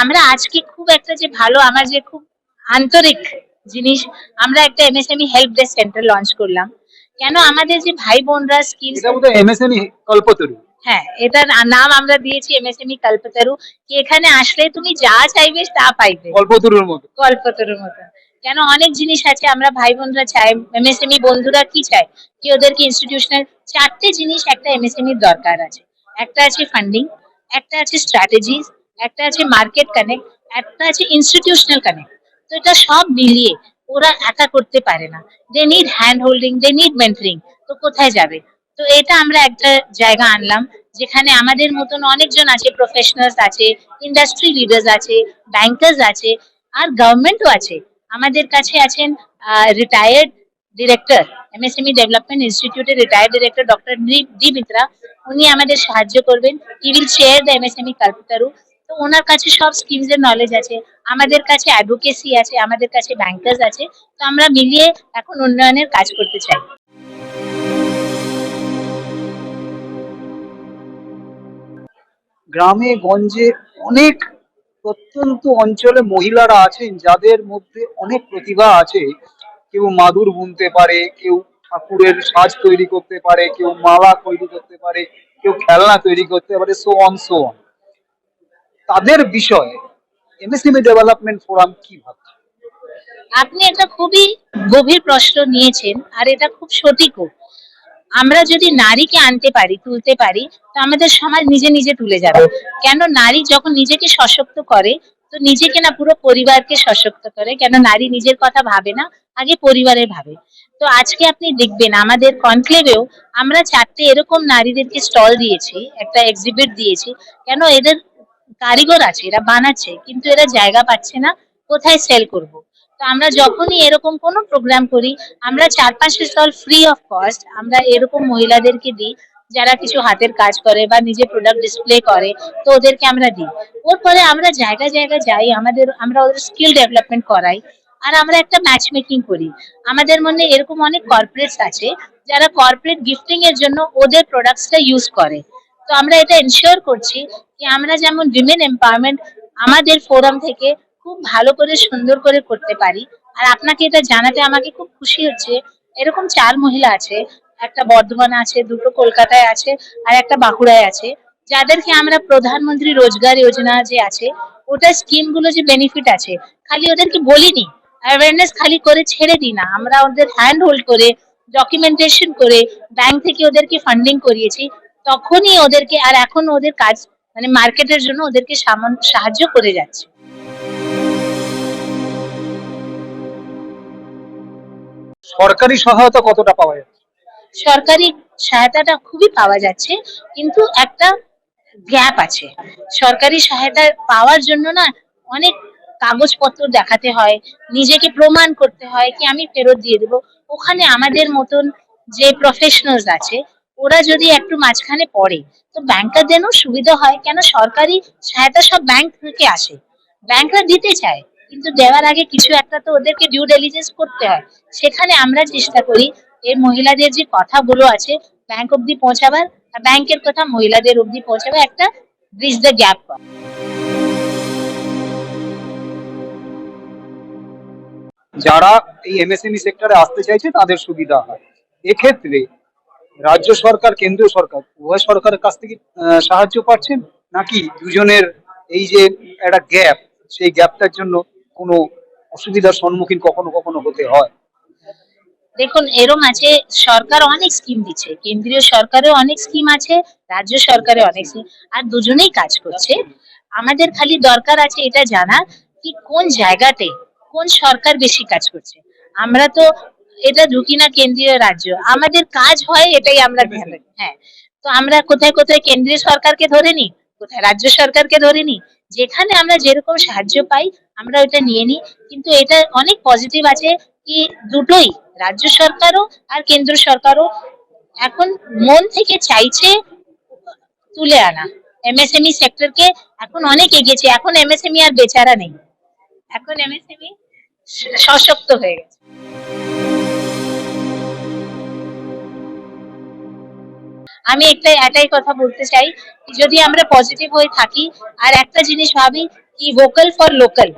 আমরা আজকে খুব একটা যে ভালো আমার যে খুব আন্তরিক জিনিস, আমরা একটা MSME help desk centre launch করলাম। কেন আমাদের যে ভাই বোনরা স্কিলস, এটা বোধহয় এমএসএমই কল্পতরু। হ্যাঁ এটার নাম আমরা দিয়েছি এমএসএমই কল্পতরু, কি এখানে আসলে তুমি যা চাইবে তা পাইবে কল্পতরুর মতো। কল্পতরুর মতো। কেন অনেক জিনিস আছে আমরা ভাই বোনরা চাই, এমএসএমই বন্ধুরা কি চায় কি ওদেরকে ইনস্টিটিউশনাল চারটে জিনিস একটা এমএসএমই দরকার আছে। একটা আছে ফান্ডিং, একটা আছে স্ট্র্যাটেজিস, একটা আছে মার্কেট কানেক্ট, একটা আছে ইনস্টিটিউশনাল কানেক্ট। তো এটা সব মিলিয়ে ওরা একা করতে পারে না, they need hand holding, they need mentoring. তো কোথায় যাবে? তো এটা আমরা একটা জায়গা আনলাম যেখানে আমাদের মতন অনেকজন আছে, প্রফেশনালস আছে, ইন্ডাস্ট্রি লিডার্স আছে, ব্যাংকার্স আছে, আর গভর্নমেন্টও আছে। আমাদের কাছে আছেন রিটায়ার্ড ডিরেক্টর, এমএসএমই ডেভেলপমেন্ট ইনস্টিটিউটের retired director doctor D Mitra. উনি আমাদের সাহায্য করবেন। He will share the MSME Kalpataru. তো ওনার কাছে সব স্কিমস এর নলেজ আছে, আমাদের কাছে অ্যাডভোকেসি আছে, আমাদের কাছে ব্যাংকার্স আছে। তো আমরা মিলিয়ে এখন উন্নয়নের কাজ করতে চাই। গ্রামে গঞ্জে অনেক প্রত্যন্ত অঞ্চলে মহিলারা আছেন যাদের মধ্যে অনেক প্রতিভা আছে। কেউ মাদুর বুনতে পারে, কেউ ঠাকুরের সাজ তৈরি করতে পারে, কেউ মালা তৈরি করতে পারে, কেউ খেলনা তৈরি করতে পারে, সো অন। তাদের বিষয়ে এমএসএমই ডেভেলপমেন্ট ফোরাম কি ভাবছে? আপনি একটা খুবই গভীর প্রশ্ন নিয়েছেন, আর এটা খুব সঠিকও। আমরা যদি নারীকে আনতে পারি, তুলতে পারি, তো আমাদের সমাজ নিজে নিজে তুলে যাবে। কেন নারী যখন নিজেকে সশক্ত করে, তো নিজেকে না পুরো পরিবারকে সশক্ত করে। কেন নারী নিজের কথা ভাবে না, আগে পরিবারের ভাবে। তো আজকে আপনি দেখবেন আমাদের কনক্লেভেও আমরা চারটে এরকম নারীদেরকে স্টল দিয়েছি, একটা এক্সিবিট দিয়েছি। কেন এদের কারিগর আছে, এরা বানাচ্ছে, কিন্তু এরা জায়গা পাচ্ছে না কোথায় সেল করব। তো আমরা যখনই এরকম কোনো প্রোগ্রাম করি, আমরা 4-5 স্টল ফ্রি অফ কস্ট আমরা এরকম মহিলাদেরকে দিই, যারা কিছু হাতের কাজ করে বা নিজে প্রোডাক্ট ডিসপ্লে করে, তো ওদেরকে আমরা দিই। ওর পরে আমরা জায়গায় জায়গায় যাই, আমরা ওদের স্কিল ডেভেলপমেন্ট করাই। আর আমরা একটা ম্যাচ মেকিং করি। আমাদের মনে এরকম অনেক কর্পোরেটস আছে যারা কর্পোরেট গিফটিং এর জন্য ওদের প্রোডাক্টসটা ইউজ করে। তো আমরা এটা এনশিওর করছি কি আমরা যেমন উইমেন এম্পাওয়ারমেন্ট আমাদের ফোরাম থেকে খুব ভালো করে সুন্দর করে করতে পারি। আর আপনাকে এটা জানাতে আমাকে খুব খুশি হচ্ছে, এরকম 4 মহিলা আছে, একটা বর্ধমানে আছে, দুটো কলকাতায় আছে, আর একটা বাঁকুড়ায় আছে, যাদেরকে আমরা প্রধানমন্ত্রী রোজগার যোজনা যে আছে ওটা স্কিম গুলো যে বেনিফিট আছে, খালি ওদেরকে বলিনি, অ্যাওয়ারনেস খালি করে ছেড়ে দিই না, আমরা ওদের হ্যান্ড হোল্ড করে ডকুমেন্টেশন করে ব্যাংক থেকে ওদেরকে ফান্ডিং করিয়েছি। তখনই ওদেরকে, আর এখন ওদের কাজ মানে মার্কেটের জন্য ওদেরকে সাহায্য করে যাচ্ছে। সরকারি সহায়তা কতটা পাওয়া যাচ্ছে? সরকারি সহায়তাটা খুবই পাওয়া যাচ্ছে, কিন্তু একটা গ্যাপ আছে। সরকারি সহায়তা পাওয়ার জন্য না অনেক কাগজপত্র দেখাতে হয়, নিজেকে প্রমাণ করতে হয় কি আমি ফেরত দিয়ে দেবো। ওখানে আমাদের মতন যে প্রফেশনালস আছে ওরা যদি একটু মাঝখানে পড়ে, তো ব্যাংকারদেরও সুবিধা হয়। কেন সরকারি সহায়তা সব ব্যাংক থেকে আসে, ব্যাংকরা দিতে চায়, কিন্তু দেওয়ার আগে কিছু একটা তো ওদেরকে ডিউ ডিলিজেন্স করতে হয়। সেখানে আমরা চেষ্টা করি এই মহিলাদের যে কথাগুলো আছে ব্যাংক অব্দি পৌঁছাবার, আর ব্যাংকের কথা মহিলাদের অব্দি পৌঁছাবার, একটা ব্রিজ দ্য গ্যাপ। যারা এই এমএসএমই সেক্টরে আসতে চাইছে তাদের সুবিধা হয়। এক্ষেত্রে রাজ্য সরকার, কেন্দ্রীয় সরকার উভয় সরকারের কাছ থেকে সাহায্য পাচ্ছেন, নাকি দুজনের এই যে একটা গ্যাপ, সেই গ্যাপটার জন্য কোনো অসুবিধার সম্মুখীন কখনো কখনো হতে হয়? দেখুন এরম আছে, সরকার অনেক স্কিম দিচ্ছে, কেন্দ্রীয় সরকারেও অনেক স্কিম আছে, রাজ্য সরকারে অনেক স্কিম, আর দুজনেই কাজ করছে। আমাদের খালি দরকার আছে এটা জানা কি কোন জায়গাতে কোন সরকার বেশি কাজ করছে। আমরা তো এটা ঢুকি না কেন্দ্রীয় রাজ্য, আমাদের কাজ হয় এটাই আমরা ধ্যান রাখি। হ্যাঁ, তো আমরা কোথায় কোথায় কেন্দ্রীয় সরকারকে ধরে নিই, কোথায় রাজ্য সরকারকে ধরে নিই, যেখানে আমরা যেরকম সাহায্য পাই আমরা ওটা নিয়ে নিই। কিন্তু এটা অনেক পজিটিভ আছে কি দুটোই, রাজ্য সরকারও আর কেন্দ্র সরকারও এখন মন থেকে চাইছে তুলে আনা এমএসএমই সেক্টরকে। এখন অনেক এগিয়েছে, এখন এমএসএমই আর বেচারা নেই, এখন এমএসএমই সশক্ত হয়ে গেছে। আমি এটাই কথা বলতে চাই, যদি আমরা পজিটিভ হয়ে থাকি আর একটা জিনিস ভাবি কি ভোকাল ফর লোকাল।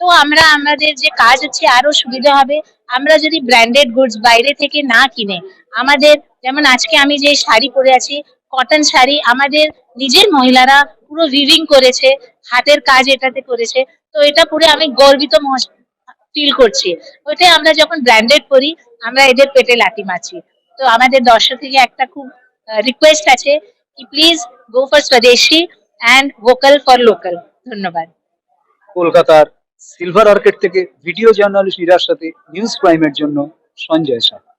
তো আমরা আমাদের যে কাজ হচ্ছে আরো সুবিধা হবে। আমরা যদি ব্র্যান্ডেড গুডস বাইরে থেকে না কিনে, আমাদের যেমন আজকে আমি যে শাড়ি পরে আছি, কটন শাড়ি, আমাদের নিজের মহিলারা পুরো উইভিং করেছে, হাতের কাজ এটাতে করেছে। তো এটা পরে আমি গর্বিত ফিল করছি। ওইটাই আমরা যখন ব্র্যান্ডেড করি, আমরা এদের পেটে লাথি মারছি। তো আমাদের দর্শক থেকে একটা খুব রিকোয়েস্ট আছে কি প্লিজ গো ফর স্বদেশি অ্যান্ড ভোকাল ফর লোকাল। ধন্যবাদ। কলকাতার সিলভার অর্কিড থেকে ভিডিও জার্নালিস্ট ইরার সাথে নিউজ প্রাইমের জন্য সঞ্জয় সাহা।